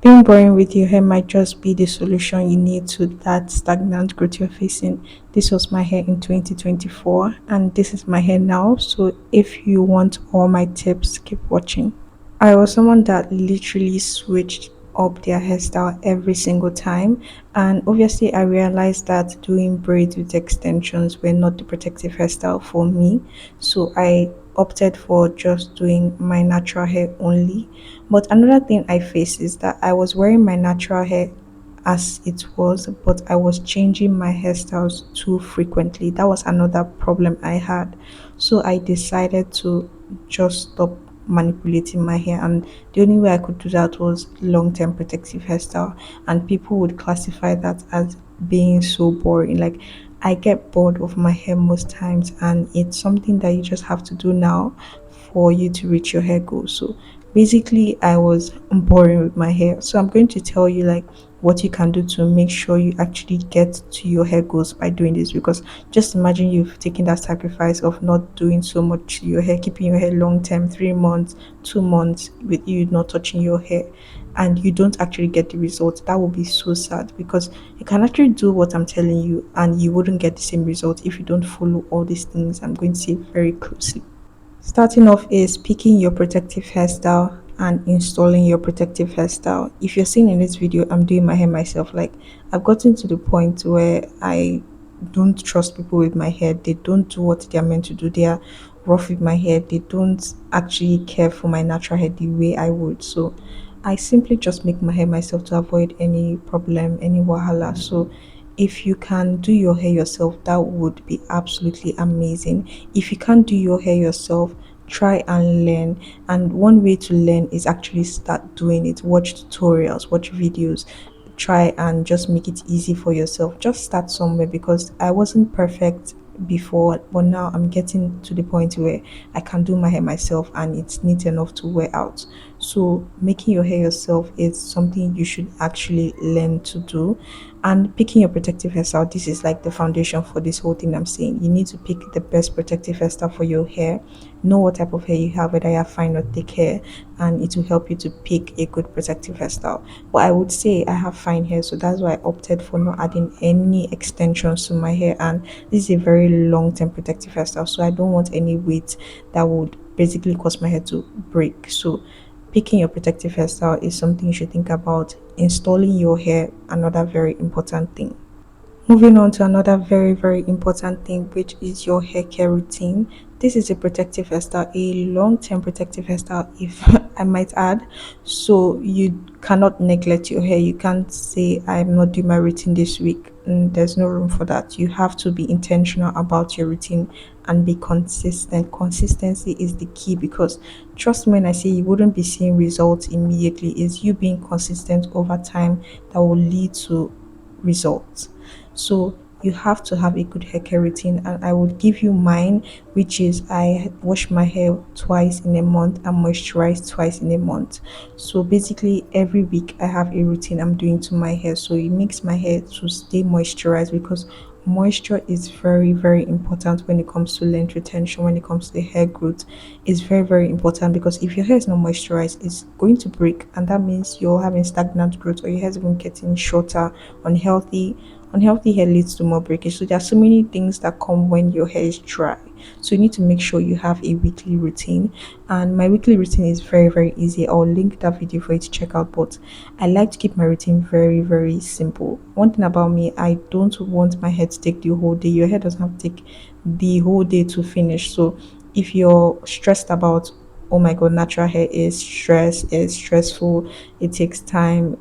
Being boring with your hair might just be the solution you need to that stagnant growth you're facing. This was my hair in 2024, and this is my hair now. So, if you want all my tips, keep watching. I was someone that literally switched up their hairstyle every single time. And obviously, I realized that doing braids with extensions were not the protective hairstyle for me. So I opted for just doing my natural hair only. But another thing I faced is that I was wearing my natural hair as it was, but I was changing my hairstyles too frequently. That was another problem I had. So I decided to just stop manipulating my hair, and the only way I could do that was long-term protective hairstyle, and people would classify that as being so boring. Like, I get bored of my hair most times, and it's something that you just have to do now for you to reach your hair goal. So basically, I was boring with my hair. So I'm going to tell you like what you can do to make sure you actually get to your hair goals by doing this, because just imagine you've taken that sacrifice of not doing so much to your hair, keeping your hair long term, 3 months, 2 months with you not touching your hair, and you don't actually get the results. That will be so sad, because you can actually do what I'm telling you and you wouldn't get the same result if you don't follow all these things I'm going to say very closely. Starting off is picking your protective hairstyle and installing your protective hairstyle. If you're seeing in this video, I'm doing my hair myself. Like, I've gotten to the point where I don't trust people with my hair. They don't do what they're meant to do. They are rough with my hair. They don't actually care for my natural hair the way I would. So I simply just make my hair myself to avoid any problem, any wahala. So if you can do your hair yourself, that would be absolutely amazing. If you can't do your hair yourself, try and learn. And one way to learn is actually start doing it. Watch tutorials, watch videos, try and just make it easy for yourself. Just start somewhere, because I wasn't perfect before, but now I'm getting to the point where I can do my hair myself and it's neat enough to wear out. So making your hair yourself is something you should actually learn to do. And picking your protective hairstyle, this is like the foundation for this whole thing I'm saying. You need to pick the best protective hairstyle for your hair. Know what type of hair you have, whether you have fine or thick hair, and it will help you to pick a good protective hairstyle. But I would say I have fine hair, so that's why I opted for not adding any extensions to my hair. And this is a very long-term protective hairstyle, so I don't want any weight that would basically cause my hair to break. So picking your protective hairstyle is something you should think about. Installing your hair, another very important thing. Moving on to another very, very important thing, which is your hair care routine. This is a protective hairstyle, a long term protective hairstyle, if I might add. So you cannot neglect your hair. You can't say, I'm not doing my routine this week. There's no room for that. You have to be intentional about your routine and be consistent. Consistency is the key, because trust me when I say you wouldn't be seeing results immediately, is you being consistent over time that will lead to results. So you have to have a good hair care routine, and I would give you mine, which is I wash my hair twice in a month and moisturize twice in a month. So basically every week I have a routine I'm doing to my hair. So it makes my hair to stay moisturized, because moisture is very, very important when it comes to length retention, when it comes to the hair growth. It's very, very important, because if your hair is not moisturized, it's going to break, and that means you're having stagnant growth, or your hair is even getting shorter, unhealthy. Unhealthy hair leads to more breakage. So there are so many things that come when your hair is dry. So you need to make sure you have a weekly routine. And my weekly routine is very, very easy. I'll link that video for you to check out. But I like to keep my routine very, very simple. One thing about me, I don't want my hair to take the whole day. Your hair doesn't have to take the whole day to finish. So if you're stressed about, oh my god, natural hair is stressful, it takes time,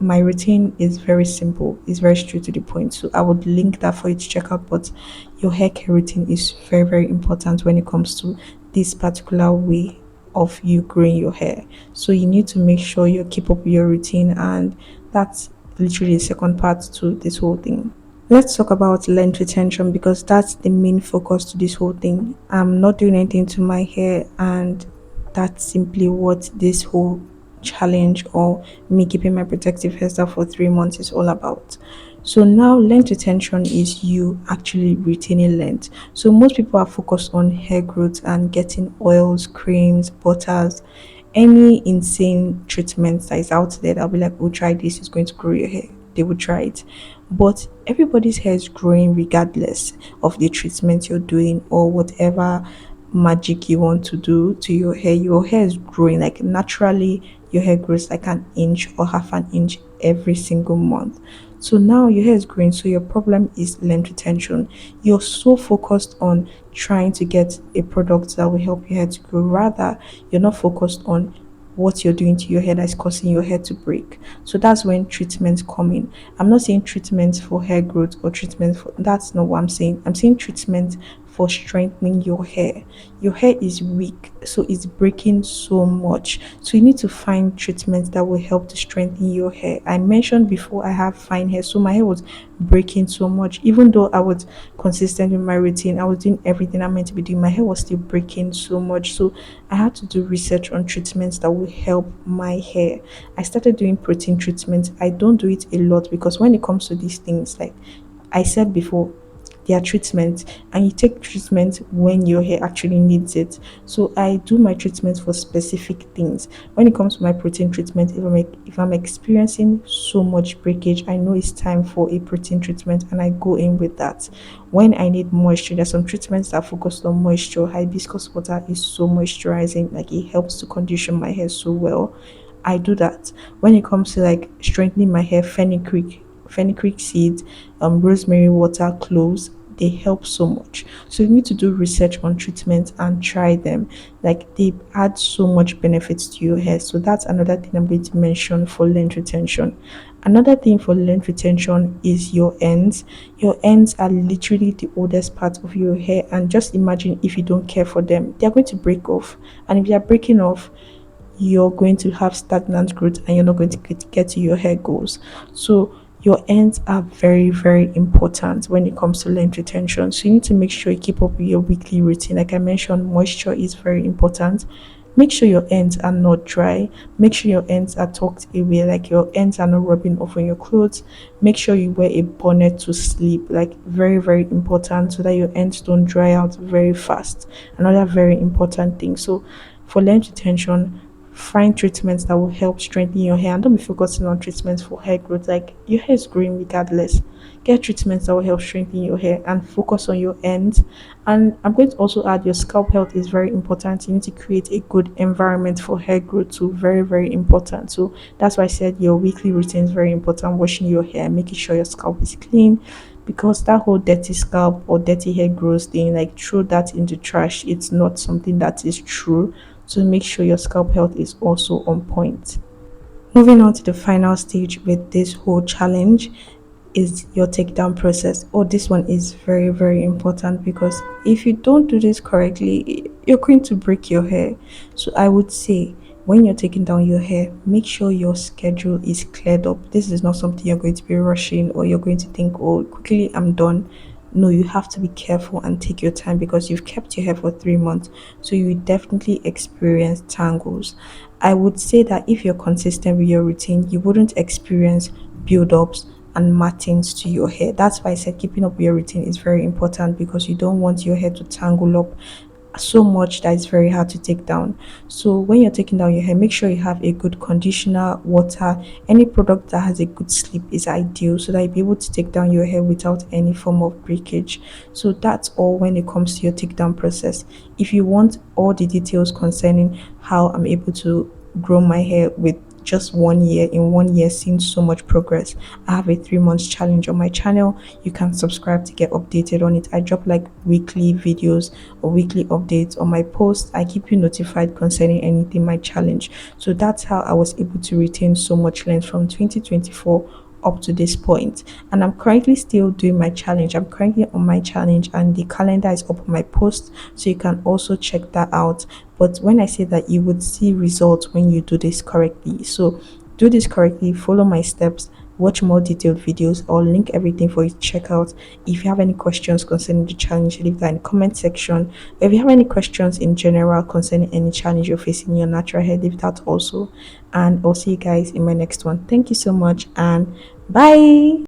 my routine is very simple, it's very straight to the point. So I would link that for you to check out. But your hair care routine is very, very important when it comes to this particular way of you growing your hair. So you need to make sure you keep up with your routine, and that's literally the second part to this whole thing. Let's talk about length retention, because that's the main focus to this whole thing. I'm not doing anything to my hair, and that's simply what this whole challenge, or me keeping my protective hairstyle for 3 months, is all about. So now length retention is you actually retaining length. So most people are focused on hair growth and getting oils, creams, butters, any insane treatment that is out there, that'll be like, oh, try this, it's going to grow your hair. They would try it. But everybody's hair is growing regardless of the treatment you're doing or whatever magic you want to do to your hair. Your hair is growing like naturally, your hair grows like an inch or half an inch every single month. So now your hair is growing, so your problem is length retention. You're so focused on trying to get a product that will help your hair to grow. Rather, you're not focused on what you're doing to your hair that's causing your hair to break. So that's when treatments come in. I'm not saying treatments for hair growth or treatment for, that's not what I'm saying. I'm saying treatment for strengthening your hair. Your hair is weak, so it's breaking so much. So you need to find treatments that will help to strengthen your hair. I mentioned before I have fine hair, so my hair was breaking so much. Even though I was consistent with my routine, I was doing everything I'm meant to be doing, my hair was still breaking so much. So I had to do research on treatments that will help my hair. I started doing protein treatments. I don't do it a lot because when it comes to these things, like I said before, their treatment, and you take treatment when your hair actually needs it. So I do my treatments for specific things. When it comes to my protein treatment, if I'm experiencing so much breakage, I know it's time for a protein treatment and I go in with that. When I need moisture, there's some treatments that focus on moisture. Hibiscus water is so moisturizing, like it helps to condition my hair so well. I do that. When it comes to like strengthening my hair, fenugreek seeds, rosemary water, cloves, they help so much. So you need to do research on treatments and try them. Like they add so much benefits to your hair. So that's another thing I'm going to mention for length retention. Another thing for length retention is your ends. Your ends are literally the oldest part of your hair, and just imagine if you don't care for them, they're going to break off. And if they are breaking off, you're going to have stagnant growth and you're not going to get to your hair goals. So your ends are very, very important when it comes to length retention. So you need to make sure you keep up with your weekly routine. Like I mentioned, moisture is very important. Make sure your ends are not dry. Make sure your ends are tucked away, like your ends are not rubbing off on your clothes. Make sure you wear a bonnet to sleep, like very, very important, so that your ends don't dry out very fast. Another very important thing. So for length retention, find treatments that will help strengthen your hair, and don't be focusing on treatments for hair growth. Like your hair is growing regardless, get treatments that will help strengthen your hair and focus on your ends. And I'm going to also add, your scalp health is very important. You need to create a good environment for hair growth too, very, very important. So that's why I said your weekly routine is very important. Washing your hair, making sure your scalp is clean, because that whole dirty scalp or dirty hair growth thing, like throw that in the trash. It's not something that is true. So make sure your scalp health is also on point. Moving on to the final stage with this whole challenge is your takedown process. Oh, this one is very, very important, because if you don't do this correctly, you're going to break your hair. So I would say, when you're taking down your hair, make sure your schedule is cleared up. This is not something you're going to be rushing or you're going to think, oh, quickly I'm done. No, you have to be careful and take your time, because you've kept your hair for 3 months. So you will definitely experience tangles. I would say that if you're consistent with your routine, you wouldn't experience build-ups and mattings to your hair. That's why I said keeping up with your routine is very important, because you don't want your hair to tangle up so much that it's very hard to take down. So when you're taking down your hair, make sure you have a good conditioner, water, any product that has a good sleep is ideal, so that you'll be able to take down your hair without any form of breakage. So that's all when it comes to your takedown process. If you want all the details concerning how I'm able to grow my hair with just 1 year, in 1 year seeing so much progress, I have a 3 months challenge on my channel. You can subscribe to get updated on it. I drop like weekly videos or weekly updates on my posts. I keep you notified concerning anything my challenge. So that's how I was able to retain so much length from 2024 up to this point. And I'm currently still doing my challenge. I'm currently on my challenge, and the calendar is up on my post, so you can also check that out. But when I say that, you would see results when you do this correctly. So do this correctly, follow my steps, watch more detailed videos. I'll link everything for you to check out. If you have any questions concerning the challenge, leave that in the comment section. If you have any questions in general concerning any challenge you're facing in your natural hair, leave that also. And I'll see you guys in my next one. Thank you so much, and bye.